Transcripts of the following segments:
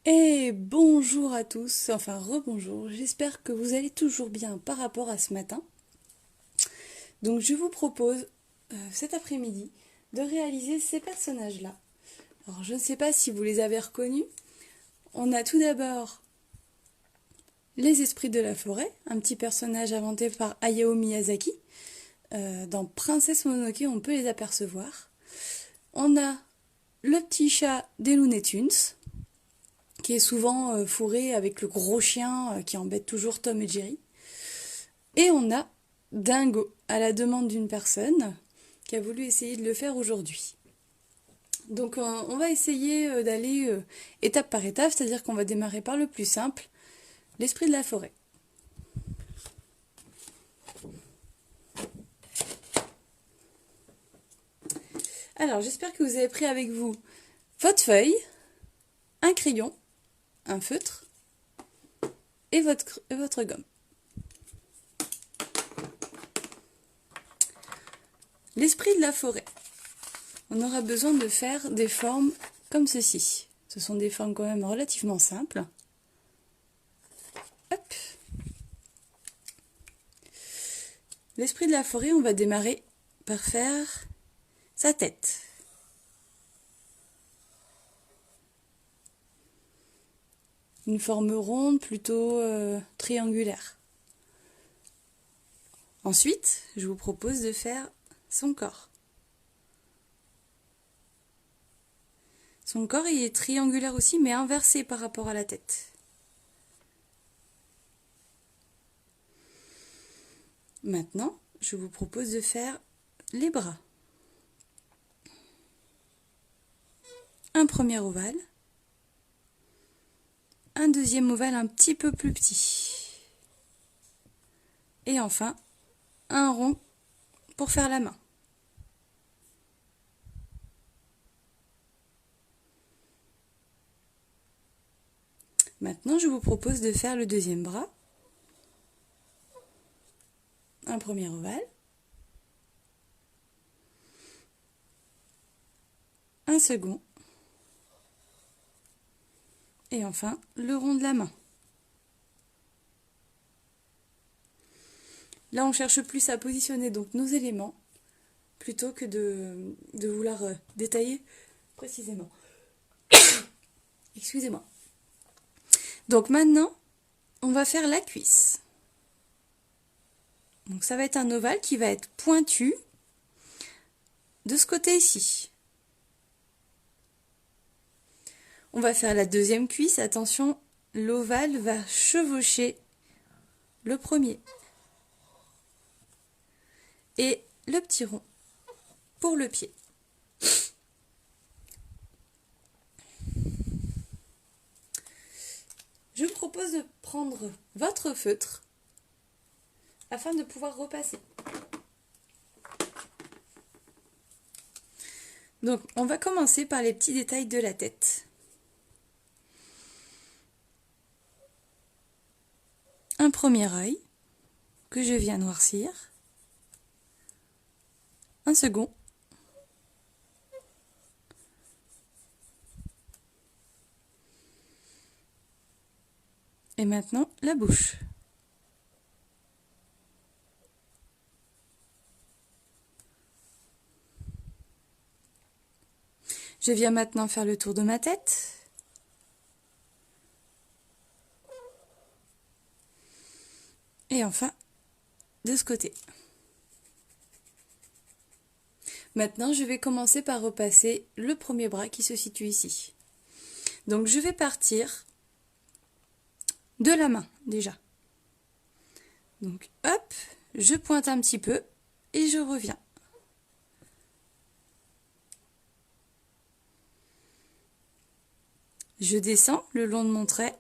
Et bonjour à tous, enfin rebonjour, j'espère que vous allez toujours bien par rapport à ce matin. Donc je vous propose cet après-midi de réaliser ces personnages-là. Alors je ne sais pas si vous les avez reconnus. On a tout d'abord les esprits de la forêt, un petit personnage inventé par Hayao Miyazaki. Dans Princesse Mononoke, on peut les apercevoir. On a le petit chat des Looney Tunes, qui est souvent fourré avec le gros chien qui embête toujours Tom et Jerry. Et on a Dingo, à la demande d'une personne qui a voulu essayer de le faire aujourd'hui. Donc on va essayer d'aller étape par étape, c'est-à-dire qu'on va démarrer par le plus simple, l'esprit de la forêt. Alors j'espère que vous avez pris avec vous votre feuille, un crayon, un feutre et votre gomme. L'esprit de la forêt. On aura besoin de faire des formes comme ceci. Ce sont des formes quand même relativement simples. Hop. L'esprit de la forêt, on va démarrer par faire sa tête. Une forme ronde, plutôt triangulaire. Ensuite, je vous propose de faire son corps. Son corps il est triangulaire aussi, mais inversé par rapport à la tête. Maintenant, je vous propose de faire les bras. Un premier ovale. Un deuxième ovale un petit peu plus petit. Et enfin, un rond pour faire la main. Maintenant, je vous propose de faire le deuxième bras. Un premier ovale. Un second. Et enfin, le rond de la main. Là, on cherche plus à positionner donc nos éléments plutôt que de vouloir détailler précisément. Excusez-moi. Donc maintenant, on va faire la cuisse. Donc ça va être un ovale qui va être pointu de ce côté ici. On va faire la deuxième cuisse. Attention, l'ovale va chevaucher le premier. Et le petit rond pour le pied. Je vous propose de prendre votre feutre afin de pouvoir repasser. Donc, on va commencer par les petits détails de la tête. Un premier œil que je viens noircir. Un second. Et maintenant, la bouche. Je viens maintenant faire le tour de ma tête. Et enfin, de ce côté. Maintenant, je vais commencer par repasser le premier bras qui se situe ici. Donc, je vais partir de la main, déjà. Donc, hop, je pointe un petit peu et je reviens. Je descends le long de mon trait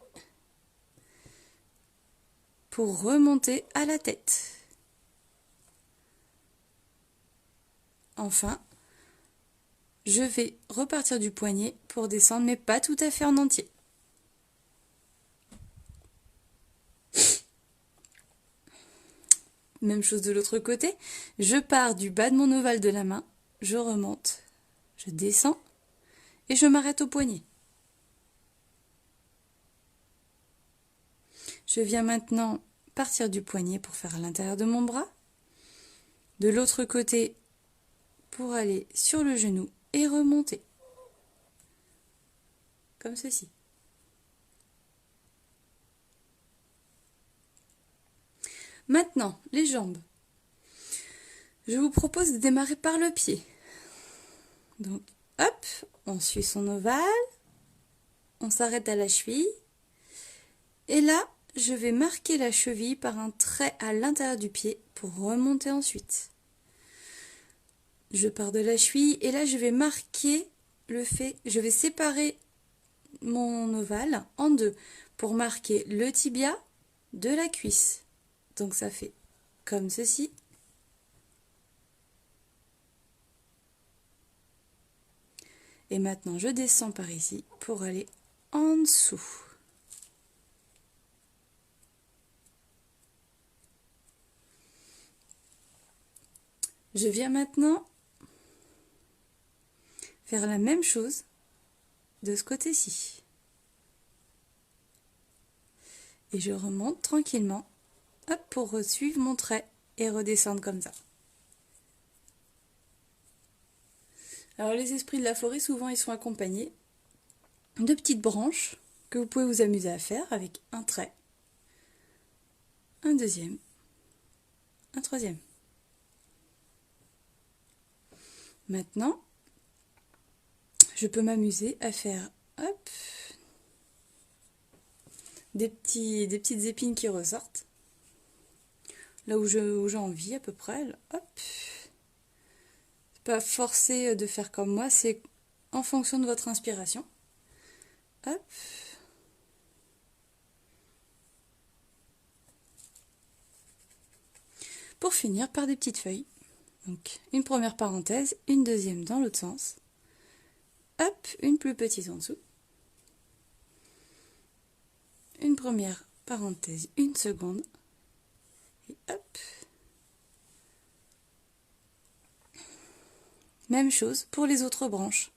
pour remonter à la tête. Enfin, je vais repartir du poignet pour descendre, mais pas tout à fait en entier. Même chose de l'autre côté, je pars du bas de mon ovale de la main, je remonte, je descends et je m'arrête au poignet. Je viens maintenant partir du poignet pour faire l'intérieur de mon bras. De l'autre côté pour aller sur le genou et remonter. Comme ceci. Maintenant, les jambes. Je vous propose de démarrer par le pied. Donc, hop, on suit son ovale. On s'arrête à la cheville. Et là, je vais marquer la cheville par un trait à l'intérieur du pied pour remonter ensuite. Je pars de la cheville et là, je vais marquer je vais séparer mon ovale en deux pour marquer le tibia de la cuisse. Donc ça fait comme ceci. Et maintenant, je descends par ici pour aller en dessous. Je viens maintenant faire la même chose de ce côté-ci. Et je remonte tranquillement, hop, pour suivre mon trait et redescendre comme ça. Alors les esprits de la forêt, souvent ils sont accompagnés de petites branches que vous pouvez vous amuser à faire avec un trait, un deuxième, un troisième. Maintenant, je peux m'amuser à faire, hop, des petites épines qui ressortent. Là où j'ai envie à peu près, là, hop. C'est pas forcé de faire comme moi, c'est en fonction de votre inspiration. Hop. Pour finir par des petites feuilles. Donc une première parenthèse, une deuxième dans l'autre sens. Hop, une plus petite en dessous. Une première parenthèse, une seconde. Et hop. Même chose pour les autres branches.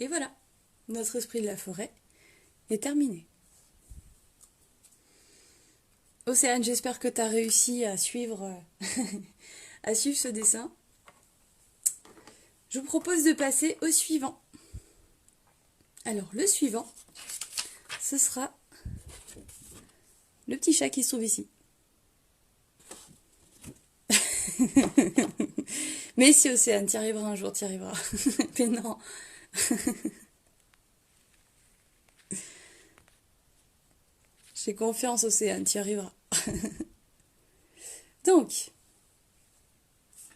Et voilà, notre esprit de la forêt est terminé. Océane, j'espère que tu as réussi à suivre, à suivre ce dessin. Je vous propose de passer au suivant. Alors, le suivant, ce sera le petit chat qui se trouve ici. Mais si Océane, t'y arriveras un jour, t'y arriveras. Mais non. J'ai confiance, Océane, t'y arriveras. Donc,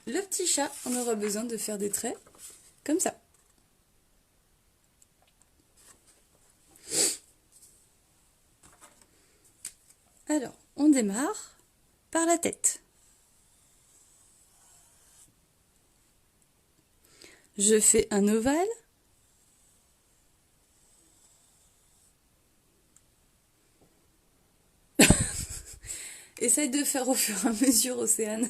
le petit chat, on aura besoin de faire des traits comme ça. Alors, on démarre par la tête. Je fais un ovale. Essaye de faire au fur et à mesure, Océane.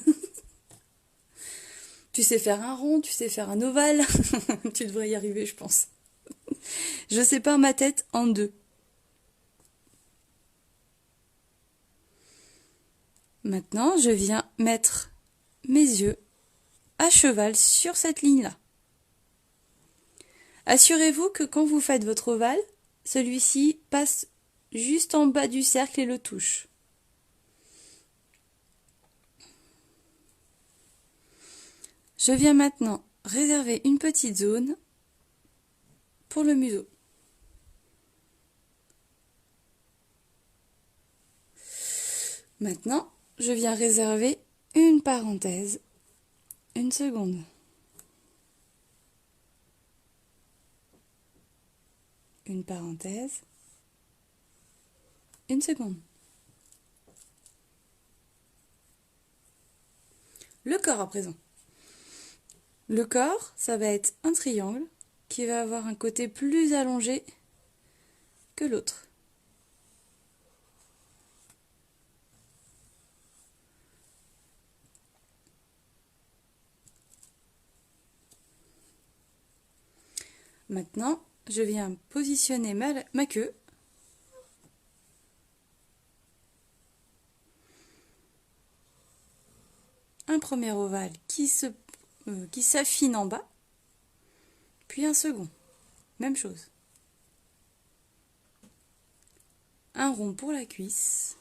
Tu sais faire un rond, tu sais faire un ovale. Tu devrais y arriver, je pense. Je sépare ma tête en deux. Maintenant, je viens mettre mes yeux à cheval sur cette ligne-là. Assurez-vous que quand vous faites votre ovale, celui-ci passe juste en bas du cercle et le touche. Je viens maintenant réserver une petite zone pour le museau. Maintenant, je viens réserver une parenthèse, une seconde. Une parenthèse, une seconde. Le corps à présent. Le corps, ça va être un triangle qui va avoir un côté plus allongé que l'autre. Maintenant, je viens positionner ma queue. Un premier ovale qui s'affine en bas, puis un second. Même chose. Un rond pour la cuisse.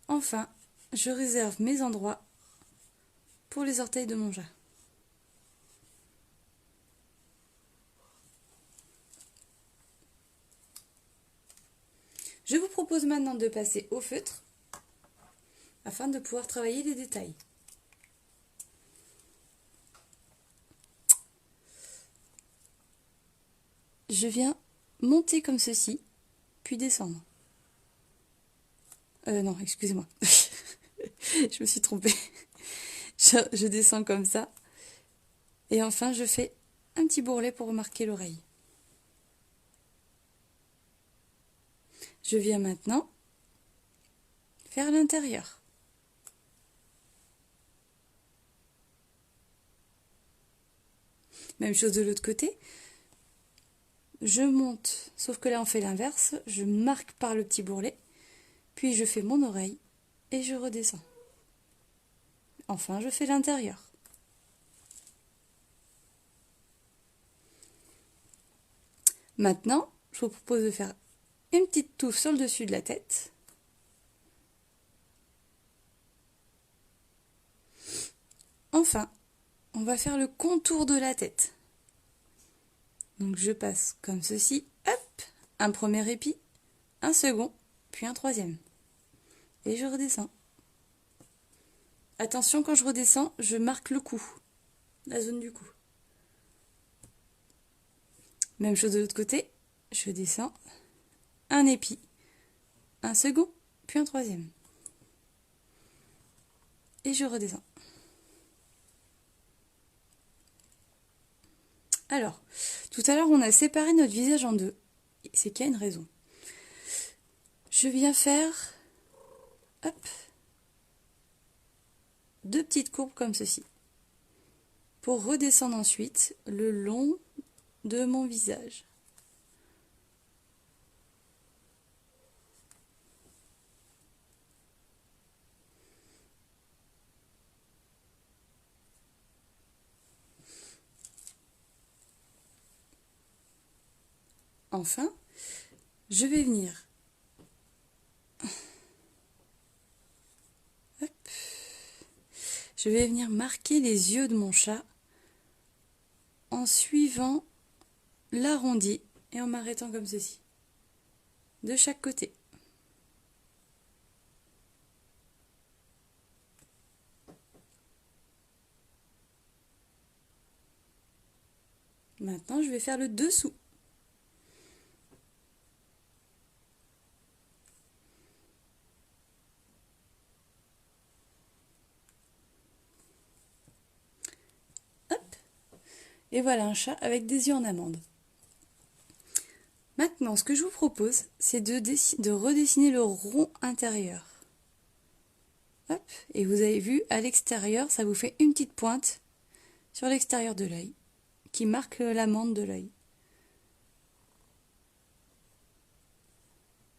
Enfin, je réserve mes endroits pour les orteils de mon chat. Je vous propose maintenant de passer au feutre afin de pouvoir travailler les détails. Je viens monter comme ceci, puis descendre. Non, excusez-moi. Je me suis trompée. Je descends comme ça. Et enfin, je fais un petit bourrelet pour marquer l'oreille. Je viens maintenant faire l'intérieur. Même chose de l'autre côté. Je monte, sauf que là on fait l'inverse. Je marque par le petit bourrelet, puis je fais mon oreille et je redescends. Enfin, je fais l'intérieur. Maintenant, je vous propose de faire une petite touffe sur le dessus de la tête. Enfin, on va faire le contour de la tête. Donc je passe comme ceci, hop, un premier épi, un second, puis un troisième. Et je redescends. Attention, quand je redescends, je marque le cou, la zone du cou. Même chose de l'autre côté, je descends, un épi, un second, puis un troisième. Et je redescends. Alors, tout à l'heure, on a séparé notre visage en deux. C'est qu'il y a une raison. Je viens faire, hop, deux petites courbes comme ceci. Pour redescendre ensuite le long de mon visage. Enfin, je vais venir marquer les yeux de mon chat en suivant l'arrondi et en m'arrêtant comme ceci, de chaque côté. Maintenant, je vais faire le dessous. Et voilà un chat avec des yeux en amande. Maintenant, ce que je vous propose, c'est de redessiner le rond intérieur. Hop, et vous avez vu, à l'extérieur, ça vous fait une petite pointe sur l'extérieur de l'œil, qui marque l'amande de l'œil.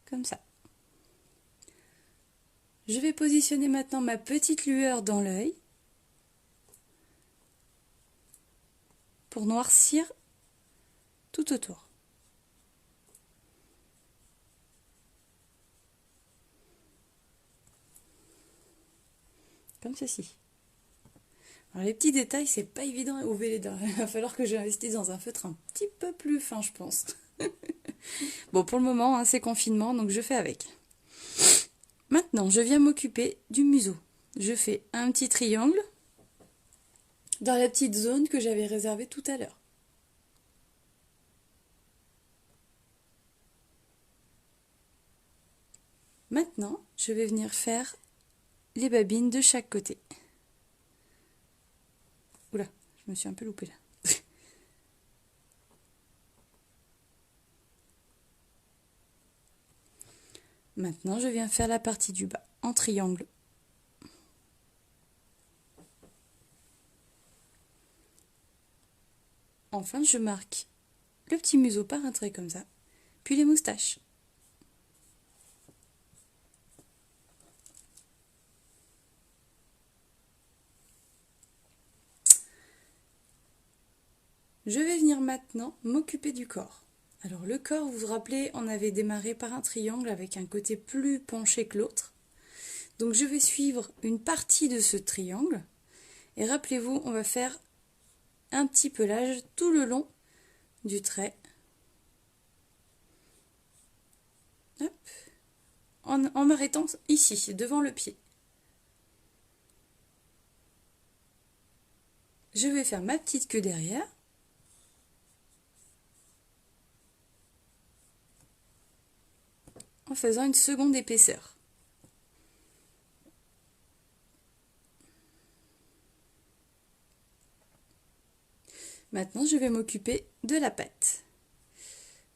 Comme ça. Je vais positionner maintenant ma petite lueur dans l'œil, pour noircir tout autour. Comme ceci. Alors les petits détails, c'est pas évident à ouvrir les dents. Il va falloir que j'investisse dans un feutre un petit peu plus fin, je pense. Bon, pour le moment, hein, c'est confinement, donc je fais avec. Maintenant, je viens m'occuper du museau. Je fais un petit triangle dans la petite zone que j'avais réservée tout à l'heure. Maintenant, je vais venir faire les babines de chaque côté. Oula, je me suis un peu loupée là. Maintenant, je viens faire la partie du bas en triangle. enfin, je marque le petit museau par un trait comme ça, puis les moustaches. Je vais venir maintenant m'occuper du corps. Alors le corps, vous vous rappelez, on avait démarré par un triangle avec un côté plus penché que l'autre. Donc je vais suivre une partie de ce triangle. Et rappelez-vous, on va faire un petit pelage tout le long du trait. Hop. En m'arrêtant ici, devant le pied. Je vais faire ma petite queue derrière. En faisant une seconde épaisseur. Maintenant, je vais m'occuper de la patte.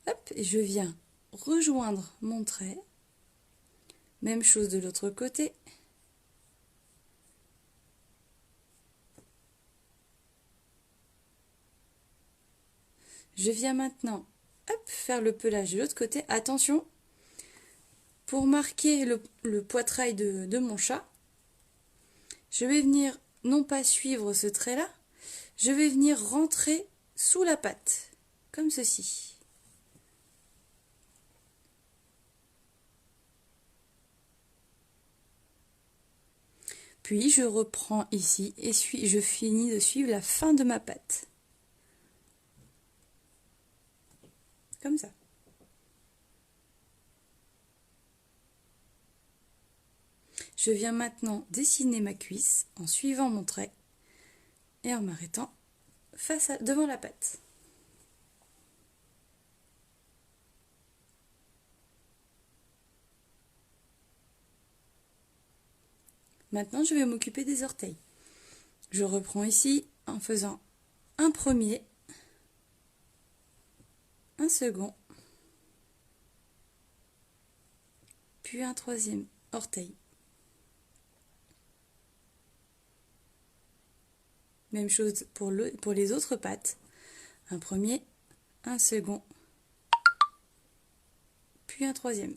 Hop, et je viens rejoindre mon trait. Même chose de l'autre côté. Je viens maintenant hop, faire le pelage de l'autre côté. Attention, pour marquer le poitrail de mon chat, je vais venir non pas suivre ce trait-là, je vais venir rentrer sous la patte, comme ceci. Puis je reprends ici et je finis de suivre la fin de ma patte. Comme ça. Je viens maintenant dessiner ma cuisse en suivant mon trait et en m'arrêtant devant la patte. Maintenant, je vais m'occuper des orteils. Je reprends ici en faisant un premier, un second, puis un troisième orteil. Même chose pour les autres pattes. Un premier, un second, puis un troisième.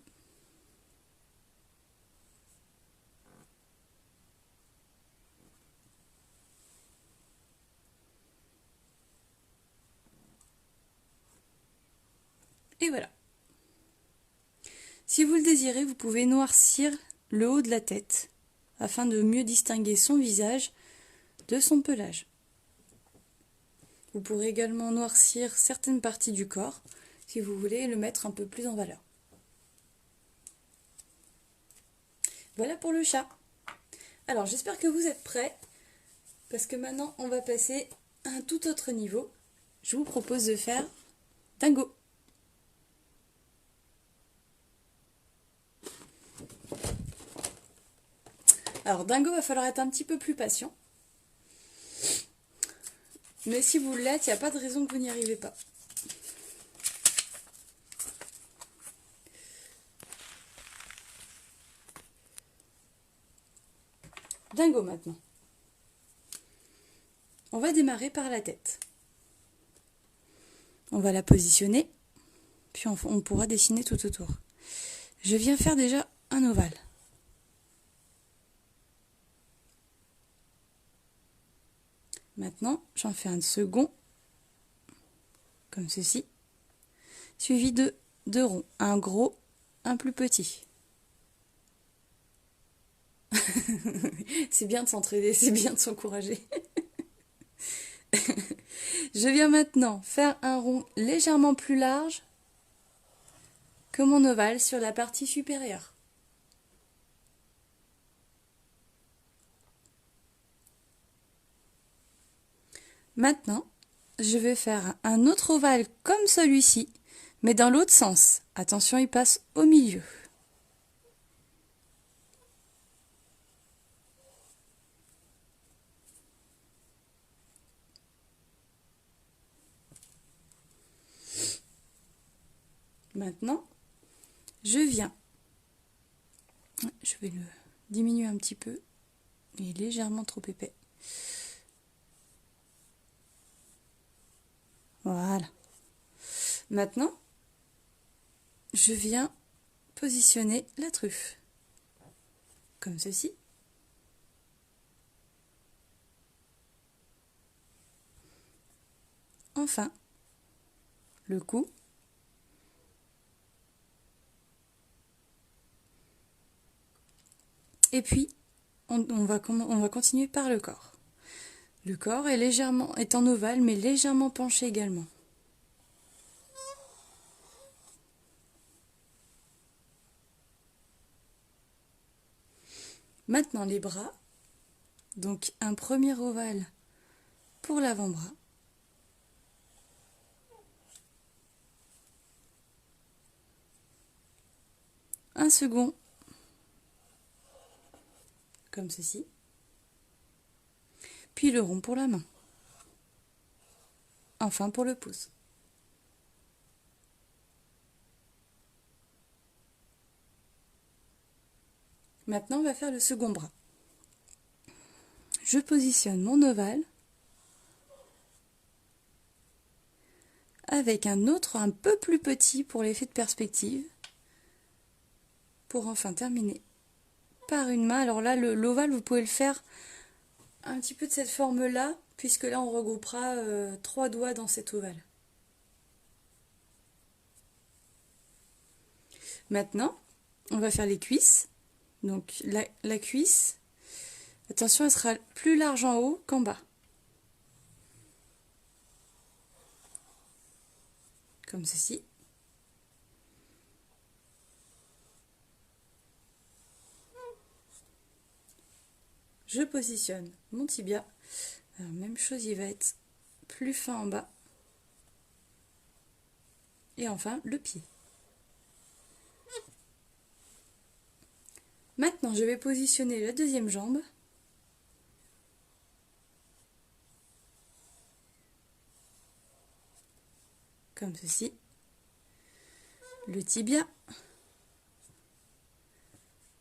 Et voilà. Si vous le désirez, vous pouvez noircir le haut de la tête afin de mieux distinguer son visage de son pelage. Vous pourrez également noircir certaines parties du corps si vous voulez le mettre un peu plus en valeur. Voilà pour le chat. Alors j'espère que vous êtes prêts parce que maintenant on va passer à un tout autre niveau. Je vous propose de faire Dingo. Alors Dingo, va falloir être un petit peu plus patient. Mais si vous l'êtes, il n'y a pas de raison que vous n'y arrivez pas. Dingo maintenant. On va démarrer par la tête. On va la positionner, puis on pourra dessiner tout autour. Je viens faire déjà un ovale. Maintenant, j'en fais un second, comme ceci, suivi de deux ronds, un gros, un plus petit. C'est bien de s'entraider, c'est bien de s'encourager. Je viens maintenant faire un rond légèrement plus large que mon ovale sur la partie supérieure. Maintenant, je vais faire un autre ovale comme celui-ci, mais dans l'autre sens. Attention, il passe au milieu. Maintenant, je viens. Je vais le diminuer un petit peu. Il est légèrement trop épais. Voilà. Maintenant, je viens positionner la truffe. Comme ceci. Enfin, le cou. Et puis, on va continuer par le corps. Le corps est en ovale, mais légèrement penché également. Maintenant, les bras. Donc, un premier ovale pour l'avant-bras. Un second, comme ceci. Puis le rond pour la main. Enfin pour le pouce. Maintenant, on va faire le second bras. Je positionne mon ovale avec un autre un peu plus petit pour l'effet de perspective, pour enfin terminer par une main. Alors là, l'ovale, vous pouvez le faire un petit peu de cette forme-là, puisque là, on regroupera 3 doigts dans cet ovale. Maintenant, on va faire les cuisses. Donc la cuisse, attention, elle sera plus large en haut qu'en bas. Comme ceci. Je positionne mon tibia. Alors, même chose, il va être plus fin en bas. Et enfin, le pied. Maintenant, je vais positionner la deuxième jambe. Comme ceci. Le tibia.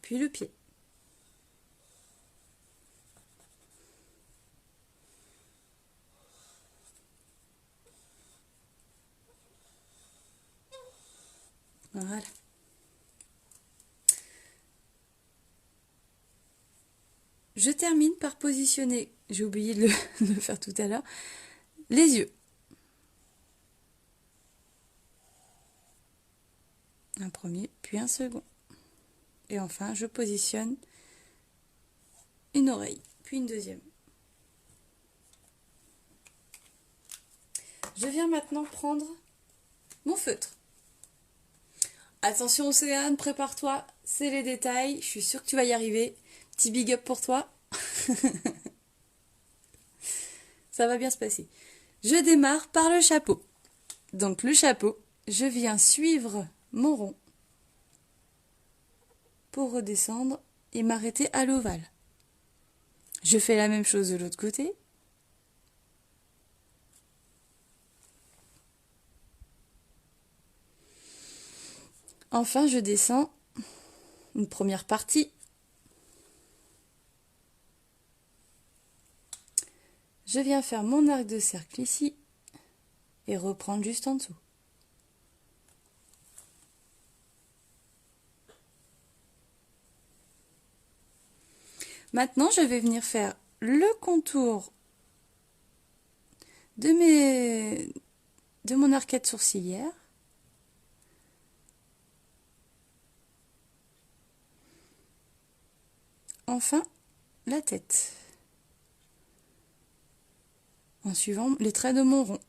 Puis le pied. Voilà. Je termine par positionner, j'ai oublié de le faire tout à l'heure, les yeux. Un premier, puis un second. Et enfin, je positionne une oreille, puis une deuxième. Je viens maintenant prendre mon feutre. Attention Océane, prépare-toi, c'est les détails, je suis sûre que tu vas y arriver. Petit big up pour toi. Ça va bien se passer. Je démarre par le chapeau. Donc le chapeau, je viens suivre mon rond pour redescendre et m'arrêter à l'ovale. Je fais la même chose de l'autre côté. Enfin, je descends une première partie. Je viens faire mon arc de cercle ici et reprendre juste en dessous. Maintenant, je vais venir faire le contour de mon arcade sourcilière. Enfin, la tête. En suivant les traits de mon rond.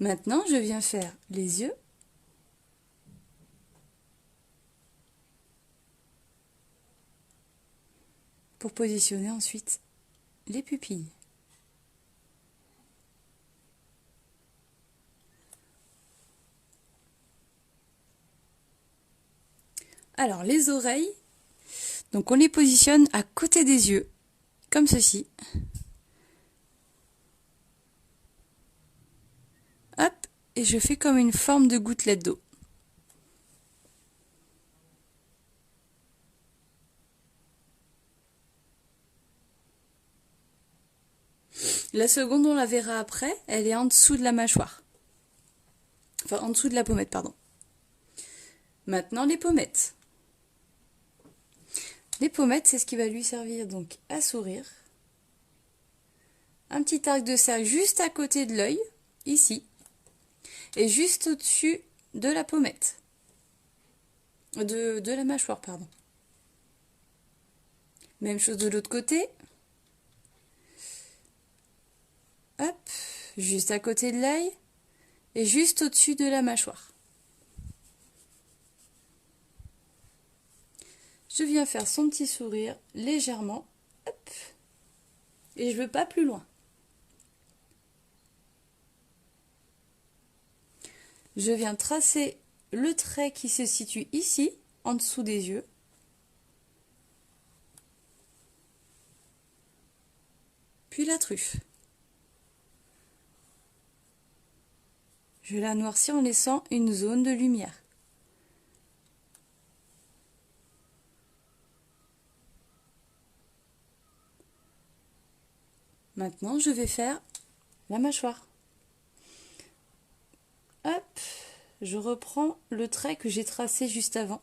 Maintenant, je viens faire les yeux. Pour positionner ensuite les pupilles. Alors, les oreilles, donc on les positionne à côté des yeux, comme ceci. Hop, et je fais comme une forme de gouttelette d'eau. La seconde, on la verra après, elle est en dessous de la mâchoire. Enfin, en dessous de la pommette, pardon. Maintenant, les pommettes. Les pommettes, c'est ce qui va lui servir donc à sourire. Un petit arc de cercle juste à côté de l'œil, ici, et juste au-dessus de la pommette. De la mâchoire, pardon. Même chose de l'autre côté. Hop, juste à côté de l'œil et juste au-dessus de la mâchoire. Je viens faire son petit sourire légèrement. Hop, et je ne veux pas plus loin. Je viens tracer le trait qui se situe ici, en dessous des yeux. Puis la truffe. Je la noircis en laissant une zone de lumière. Maintenant, je vais faire la mâchoire. Hop, je reprends le trait que j'ai tracé juste avant.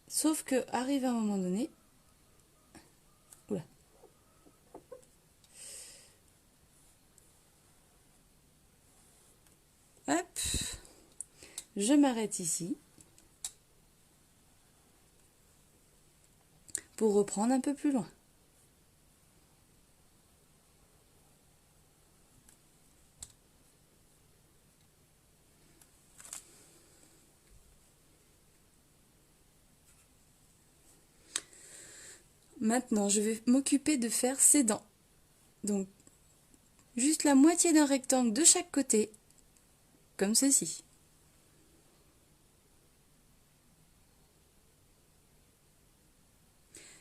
Sauf que, arrive à un moment donné, oula. Hop, je m'arrête ici pour reprendre un peu plus loin. Maintenant, je vais m'occuper de faire ses dents. Donc, juste la moitié d'un rectangle de chaque côté, comme ceci.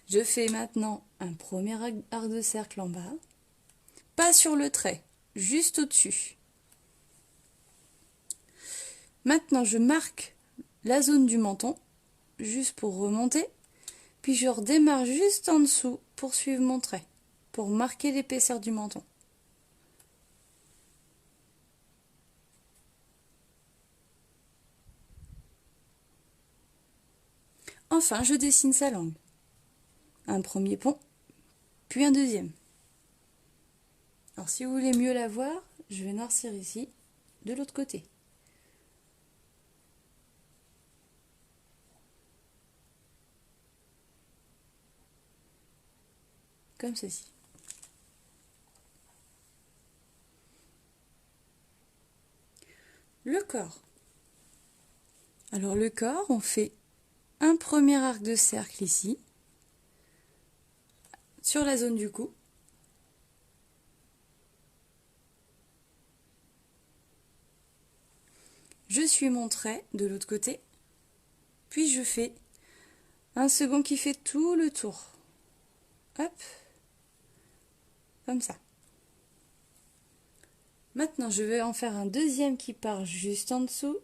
Je fais maintenant un premier arc de cercle en bas, pas sur le trait, juste au-dessus. Maintenant, je marque la zone du menton, juste pour remonter, puis je redémarre juste en dessous pour suivre mon trait, pour marquer l'épaisseur du menton. Enfin, je dessine sa langue. Un premier pont, puis un deuxième. Alors, si vous voulez mieux la voir, je vais noircir ici, de l'autre côté. Comme ceci. Le corps. Alors, le corps, on fait un premier arc de cercle ici, sur la zone du cou. Je suis mon trait de l'autre côté, puis je fais un second qui fait tout le tour. Hop, comme ça. Maintenant, je vais en faire un deuxième qui part juste en dessous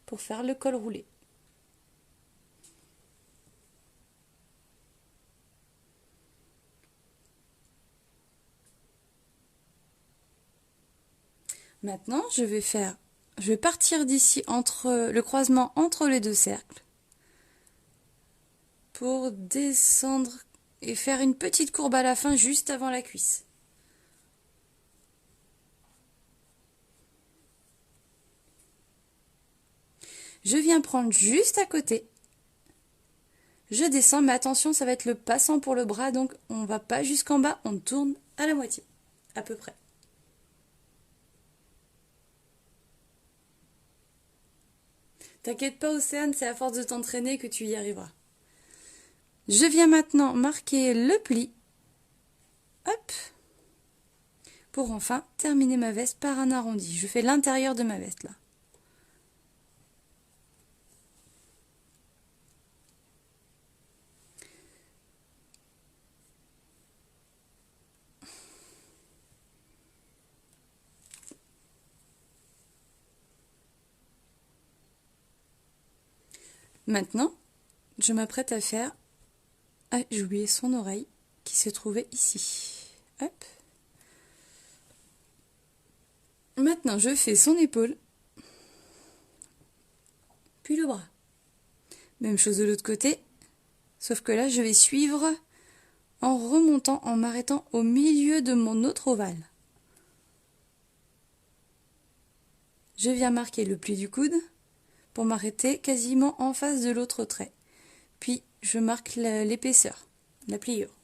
pour faire le col roulé. Maintenant, je vais partir d'ici entre le croisement entre les deux cercles pour descendre et faire une petite courbe à la fin juste avant la cuisse. Je viens prendre juste à côté. Je descends, mais attention, ça va être le passant pour le bras, donc on ne va pas jusqu'en bas, on tourne à la moitié, à peu près. T'inquiète pas, Océane, c'est à force de t'entraîner que tu y arriveras. Je viens maintenant marquer le pli. Hop. Pour enfin terminer ma veste par un arrondi. Je fais l'intérieur de ma veste là. Maintenant, je m'apprête à faire... Ah, j'ai oublié son oreille. qui se trouvait ici. Hop. Maintenant, je fais son épaule, puis le bras. Même chose de l'autre côté, sauf que là, je vais suivre en remontant, en m'arrêtant au milieu de mon autre ovale. Je viens marquer le pli du coude pour m'arrêter quasiment en face de l'autre trait. Puis, je marque l'épaisseur, la pliure.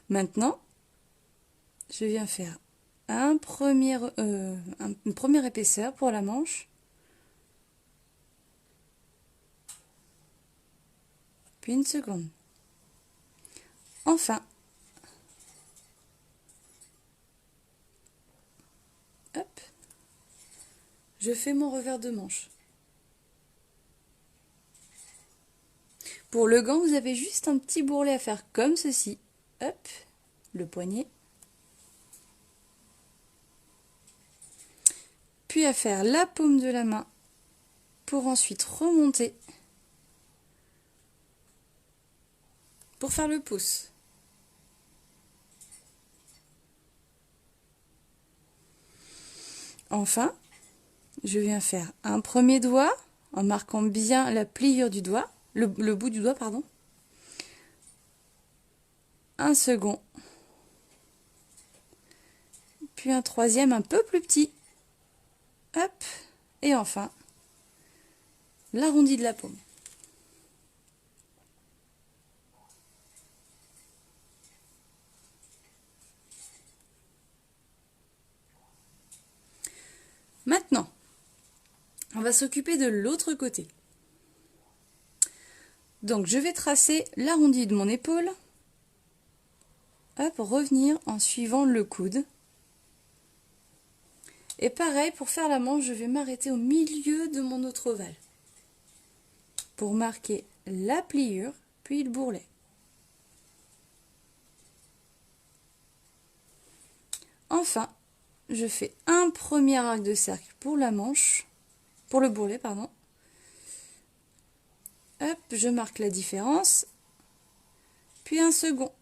Maintenant, je viens faire une première épaisseur pour la manche. Puis une seconde. Enfin, hop, je fais mon revers de manche. Pour le gant, vous avez juste un petit bourrelet à faire comme ceci. Hop, le poignet. Puis à faire la paume de la main pour ensuite remonter pour faire le pouce. Enfin, je viens faire un premier doigt en marquant bien la pliure du doigt, le bout du doigt, pardon. Un second. Puis un troisième un peu plus petit. Hop. Et enfin, l'arrondi de la paume. Maintenant, on va s'occuper de l'autre côté. Donc, je vais tracer l'arrondi de mon épaule. Hop, revenir en suivant le coude. Et pareil, pour faire la manche, je vais m'arrêter au milieu de mon autre ovale. Pour marquer la pliure, puis le bourrelet. Enfin, je fais un premier arc de cercle pour la manche, pour le bourrelet, pardon. Hop, je marque la différence, puis un second.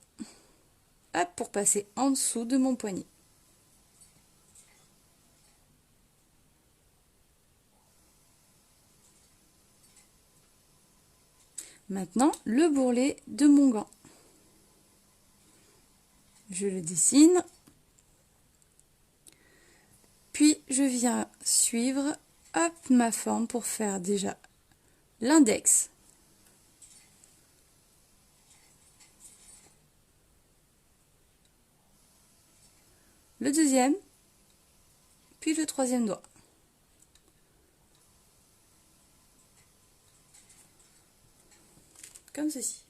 Hop, pour passer en dessous de mon poignet. Maintenant, le bourrelet de mon gant. Je le dessine. Puis, je viens suivre hop, ma forme pour faire déjà l'index. Le deuxième, puis le troisième doigt. Comme ceci.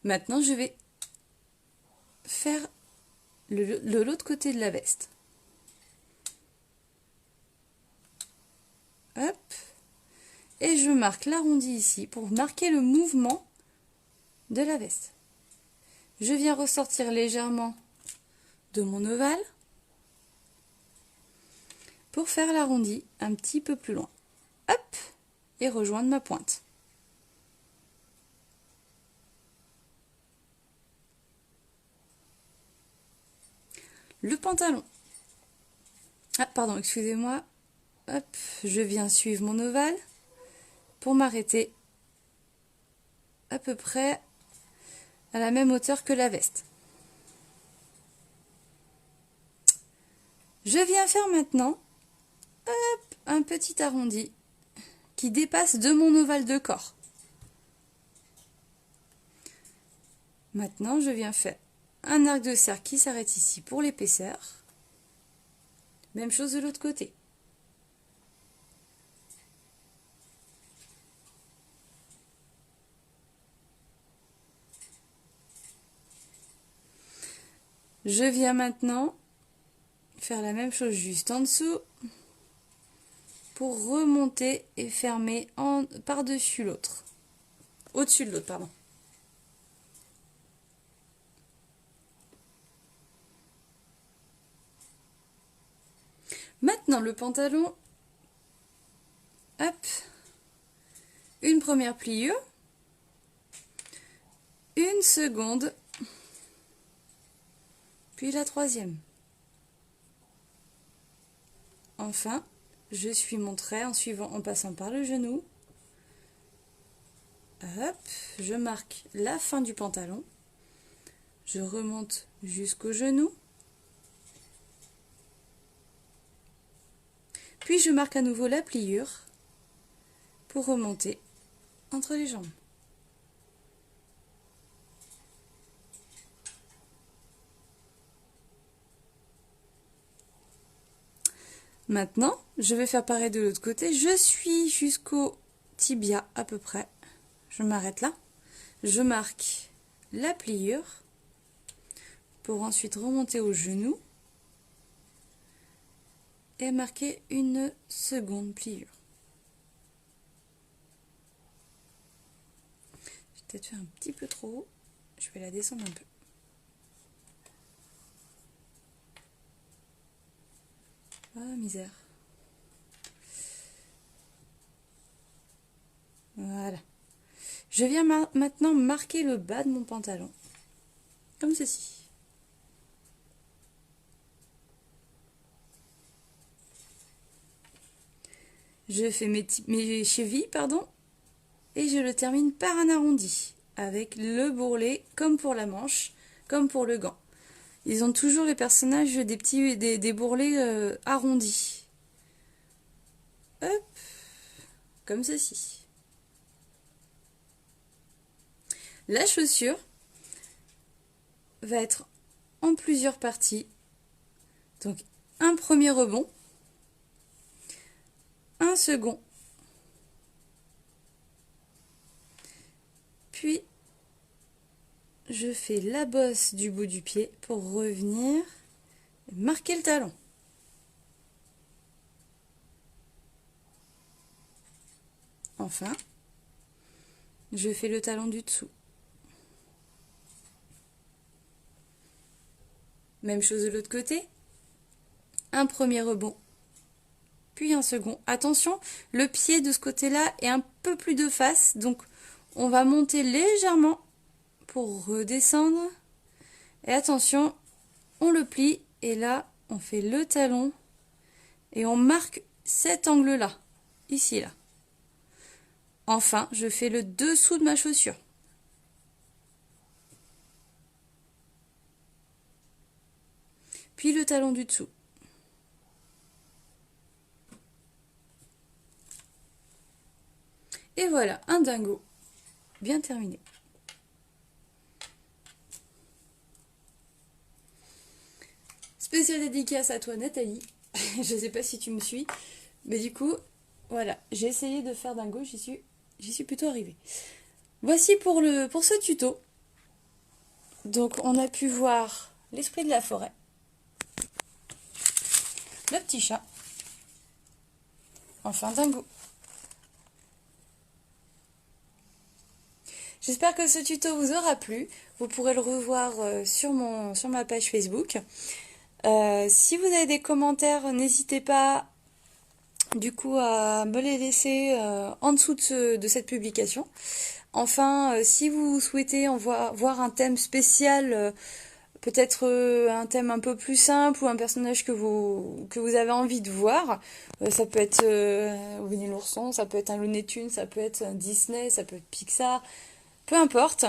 Maintenant, je vais faire l'autre côté de la veste. Hop. Et je marque l'arrondi ici pour marquer le mouvement de la veste. Je viens ressortir légèrement de mon ovale pour faire l'arrondi un petit peu plus loin. Hop. Et rejoindre ma pointe. Le pantalon. Ah, pardon, excusez-moi. Hop, je viens suivre mon ovale pour m'arrêter à peu près à la même hauteur que la veste. Je viens faire maintenant hop, un petit arrondi qui dépasse de mon ovale de corps. Maintenant, je viens faire un arc de cercle qui s'arrête ici pour l'épaisseur. Même chose de l'autre côté. Je viens maintenant faire la même chose juste en dessous pour remonter et fermer par-dessus l'autre. Au-dessus de l'autre, pardon. Maintenant, le pantalon, hop, une première pliure, une seconde, puis la troisième. Enfin, je suis mon trait en passant par le genou. Hop, je marque la fin du pantalon. Je remonte jusqu'au genou. Puis je marque à nouveau la pliure pour remonter entre les jambes. Maintenant, je vais faire pareil de l'autre côté. Je suis jusqu'au tibia à peu près. Je m'arrête là. Je marque la pliure pour ensuite remonter au genou et marquer une seconde pliure. J'ai peut-être fait un petit peu trop haut. Je vais la descendre un peu. Ah, misère. Voilà. Je viens maintenant marquer le bas de mon pantalon, comme ceci. Je fais mes chevilles, pardon, et je le termine par un arrondi, avec le bourrelet, comme pour la manche, comme pour le gant. Ils ont toujours les personnages des bourrelets arrondis. Hop, comme ceci. La chaussure va être en plusieurs parties. Donc un premier rebond, un second, puis je fais la bosse du bout du pied pour revenir et marquer le talon. Enfin, je fais le talon du dessous. Même chose de l'autre côté. Un premier rebond, puis un second. Attention, le pied de ce côté-là est un peu plus de face, donc on va monter légèrement pour redescendre. Et attention, on le plie et là, on fait le talon et on marque cet angle-là, ici, là. Enfin, je fais le dessous de ma chaussure. Puis le talon du dessous. Et voilà, un dingo bien terminé. Spéciale dédicace à toi Nathalie. Je ne sais pas si tu me suis, mais du coup, voilà, j'ai essayé de faire dingo, j'y suis plutôt arrivée. Voici pour ce tuto. Donc on a pu voir l'esprit de la forêt, le petit chat, enfin dingo. J'espère que ce tuto vous aura plu. Vous pourrez le revoir sur ma page Facebook. Si vous avez des commentaires, n'hésitez pas du coup à me les laisser en dessous de cette publication. Enfin, si vous souhaitez voir un thème spécial, peut-être un thème un peu plus simple ou un personnage que vous avez envie de voir, ça peut être Winnie l'ourson, ça peut être un Looney Tunes, ça peut être un Disney, ça peut être Pixar, peu importe.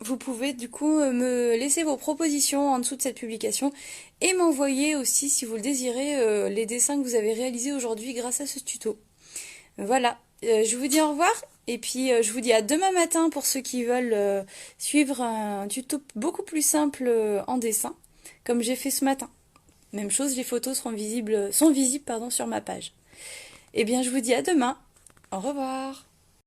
Vous pouvez du coup me laisser vos propositions en dessous de cette publication et m'envoyer aussi, si vous le désirez, les dessins que vous avez réalisés aujourd'hui grâce à ce tuto. Voilà, je vous dis au revoir et puis je vous dis à demain matin pour ceux qui veulent suivre un tuto beaucoup plus simple en dessin, comme j'ai fait ce matin. Même chose, les photos sont visibles sur ma page. Eh bien, je vous dis à demain. Au revoir.